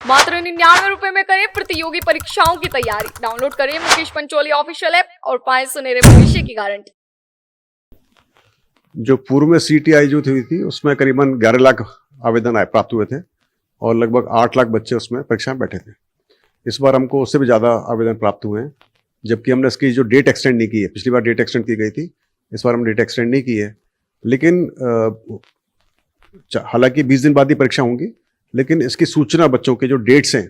मात्र 99 रुपए में करें प्रतियोगी परीक्षाओं की तैयारी। डाउनलोड करें मुकेश पंचोली ऑफिशियल ऐप और पाएं सुनहरे भविष्य की गारंटी। जो पूर्व में CTI जो हुई थी उसमें करीबन 11 लाख आवेदन प्राप्त हुए थे और लगभग 8 लाख बच्चे उसमें परीक्षा में बैठे थे। इस बार हमको उससे भी ज़्यादा आवेदन प्राप्त हुए हैं, जबकि हमने इसकी जो डेट एक्सटेंड नहीं की है। पिछली बार डेट एक्सटेंड की गई थी, इस बार हम डेट एक्सटेंड नहीं की है। लेकिन हालांकि 20 दिन बाद ही परीक्षा होंगी, लेकिन इसकी सूचना बच्चों के जो डेट्स हैं,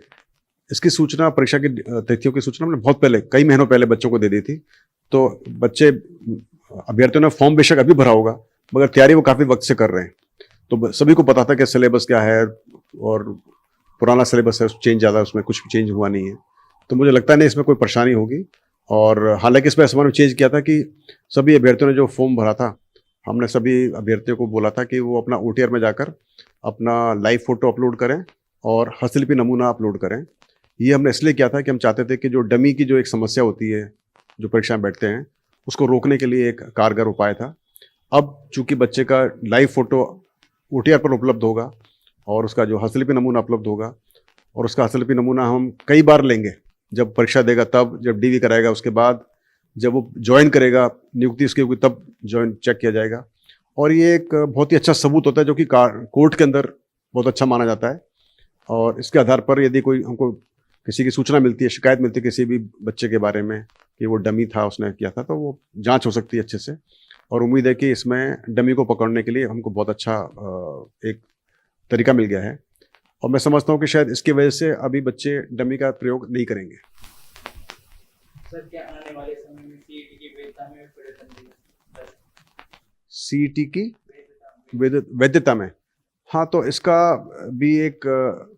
इसकी सूचना परीक्षा की तिथियों की सूचना हमने बहुत पहले, कई महीनों पहले बच्चों को दे दी थी। तो बच्चे, अभ्यर्थियों ने फॉर्म बेशक अभी भरा होगा, मगर तैयारी वो काफ़ी वक्त से कर रहे हैं। तो सभी को पता था कि सिलेबस क्या है और पुराना सिलेबस है, चेंज ज़्यादा, उसमें कुछ चेंज हुआ नहीं है। तो मुझे लगता नहीं इसमें कोई परेशानी होगी। और हालांकि इसमें असमान में चेंज किया था कि सभी अभ्यर्थियों ने जो फॉर्म भरा था, हमने सभी अभ्यर्थियों को बोला था कि वो अपना OTR में जाकर अपना लाइव फोटो अपलोड करें और हस्तलिपि नमूना अपलोड करें। ये हमने इसलिए किया था कि हम चाहते थे कि जो डमी की जो एक समस्या होती है, जो परीक्षा में बैठते हैं, उसको रोकने के लिए एक कारगर उपाय था। अब चूंकि बच्चे का लाइव फोटो OTR पर उपलब्ध होगा और उसका जो हस्तलिपि नमूना उपलब्ध होगा, और उसका हस्तलिपि नमूना हम कई बार लेंगे, जब परीक्षा देगा तब, जब DV कराएगा उसके बाद, जब वो ज्वाइन करेगा, नियुक्ति उसकी होगी तब ज्वाइन चेक किया जाएगा। और ये एक बहुत ही अच्छा सबूत होता है जो कि कोर्ट के अंदर बहुत अच्छा माना जाता है। और इसके आधार पर यदि कोई हमको किसी की सूचना मिलती है, शिकायत मिलती है किसी भी बच्चे के बारे में कि वो डमी था, उसने किया था, तो वो जांच हो सकती है अच्छे से। और उम्मीद है कि इसमें डमी को पकड़ने के लिए हमको बहुत अच्छा एक तरीका मिल गया है। और मैं समझता हूँ कि शायद इसकी वजह से अभी बच्चे डमी का प्रयोग नहीं करेंगे। सर, क्या आने वाले समय में CET की वैधता में परिवर्तन होगा? CET की वैधता में, हाँ, तो इसका भी एक,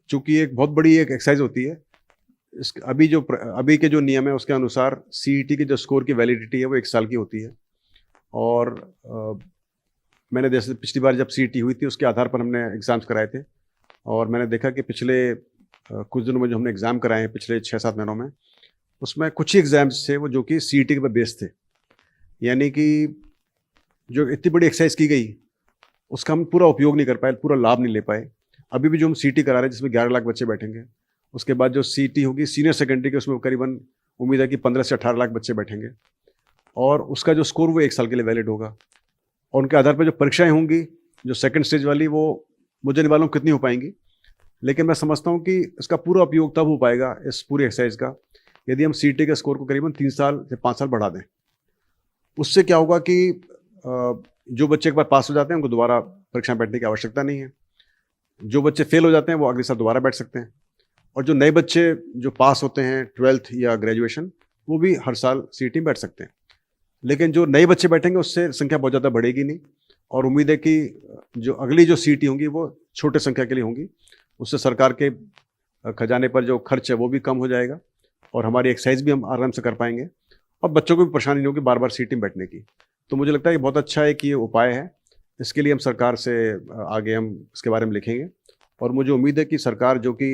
चूंकि एक बहुत बड़ी एक एक्सरसाइज होती है। अभी के जो नियम है उसके अनुसार CET के जो स्कोर की वैलिडिटी है वो 1 साल की होती है। और मैंने जैसे पिछली बार जब CET हुई थी उसके आधार पर हमने एग्ज़ाम्स कराए थे, और मैंने देखा कि पिछले कुछ दिनों में जो हमने एग्ज़ाम कराए हैं, पिछले 6-7 महीनों में, उसमें कुछ ही एग्ज़ाम्स थे वो जो कि CET के बेस थे। यानी कि जो इतनी बड़ी एक्सरसाइज की गई उसका हम पूरा उपयोग नहीं कर पाए, पूरा लाभ नहीं ले पाए। अभी भी जो हम CET करा रहे हैं जिसमें 11 लाख बच्चे बैठेंगे, उसके बाद जो CET होगी सीनियर सेकेंडरी के, उसमें करीबन उम्मीद है कि 15 से 18 लाख बच्चे बैठेंगे, और उसका जो स्कोर वो 1 साल के लिए वैलिड होगा। और उनके आधार पर जो परीक्षाएं होंगी, जो सेकंड स्टेज वाली, वो मुझे नहीं मालूम कितनी हो पाएंगी, लेकिन मैं समझता हूँ कि इसका पूरा उपयोग तब हो पाएगा इस पूरी एक्सरसाइज का यदि हम CET के स्कोर को करीबन 3 साल से 5 साल बढ़ा दें। उससे क्या होगा कि जो बच्चे एक बार पास हो जाते हैं उनको दोबारा परीक्षा में बैठने की आवश्यकता नहीं है। जो बच्चे फेल हो जाते हैं वो अगले साल दोबारा बैठ सकते हैं। और जो नए बच्चे जो पास होते हैं 12th या ग्रेजुएशन, वो भी हर साल CET में बैठ सकते हैं। लेकिन जो नए बच्चे बैठेंगे उससे संख्या बहुत ज़्यादा बढ़ेगी नहीं, और उम्मीद है कि जो अगली जो CET होंगी वो छोटे संख्या के लिए होंगी। उससे सरकार के खजाने पर जो खर्च है वो भी कम हो जाएगा, और हमारी एक्सरसाइज भी हम आराम से कर पाएंगे, और बच्चों को भी परेशानी नहीं होगी बार बार CET में बैठने की। तो मुझे लगता है कि बहुत अच्छा एक ये उपाय है। इसके लिए हम सरकार से आगे हम इसके बारे में लिखेंगे, और मुझे उम्मीद है कि सरकार जो कि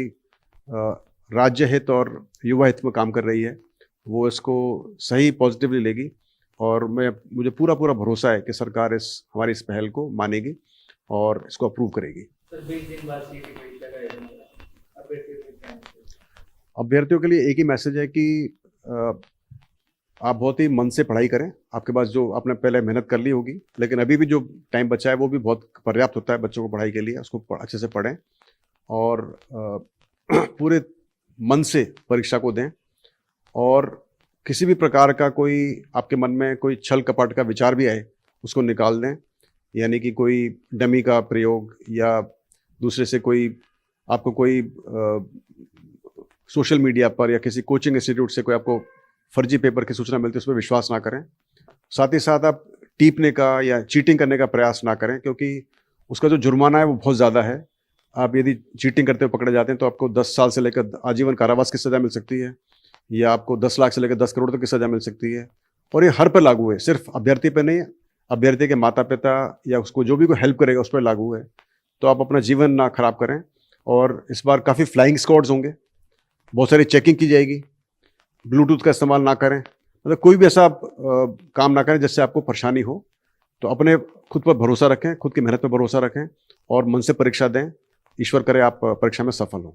राज्य हित और युवा हित में काम कर रही है, वो इसको सही पॉजिटिवली लेगी। और मुझे पूरा भरोसा है कि सरकार हमारी इस पहल को मानेगी और इसको अप्रूव करेगी। सर, 20 दिन बाद CET परीक्षा का आयोजन होगा, अभ्यर्थियों के लिए एक ही मैसेज है कि आप बहुत ही मन से पढ़ाई करें। आपके पास जो आपने पहले मेहनत कर ली होगी, लेकिन अभी भी जो टाइम बचा है वो भी बहुत पर्याप्त होता है बच्चों को पढ़ाई के लिए। उसको अच्छे से पढ़ें और पूरे मन से परीक्षा को दें, और किसी भी प्रकार का कोई आपके मन में कोई छल कपट का विचार भी आए उसको निकाल दें। यानी कि कोई डमी का प्रयोग या दूसरे से आपको कोई सोशल मीडिया पर या किसी कोचिंग इंस्टीट्यूट से कोई आपको फर्जी पेपर की सूचना मिलती है, उस पर विश्वास ना करें। साथ ही साथ आप टीपने का या चीटिंग करने का प्रयास ना करें, क्योंकि उसका जो जुर्माना है वो बहुत ज़्यादा है। आप यदि चीटिंग करते हुए पकड़े जाते हैं तो आपको 10 साल से लेकर आजीवन कारावास की सज़ा मिल सकती है, या आपको 10 लाख से लेकर 10 करोड़ तक की सज़ा मिल सकती है। और ये हर पर लागू है, सिर्फ अभ्यर्थी पर नहीं है, अभ्यर्थी के माता पिता या उसको जो भी कोई हेल्प करेगा उस पर लागू है। तो आप अपना जीवन ना खराब करें। और इस बार काफ़ी फ्लाइंग स्क्वाड्स होंगे, बहुत सारी चेकिंग की जाएगी। ब्लूटूथ का इस्तेमाल ना करें, मतलब कोई भी ऐसा काम ना करें जिससे आपको परेशानी हो। तो अपने खुद पर भरोसा रखें, खुद की मेहनत पर भरोसा रखें और मन से परीक्षा दें। ईश्वर करे आप परीक्षा में सफल हों।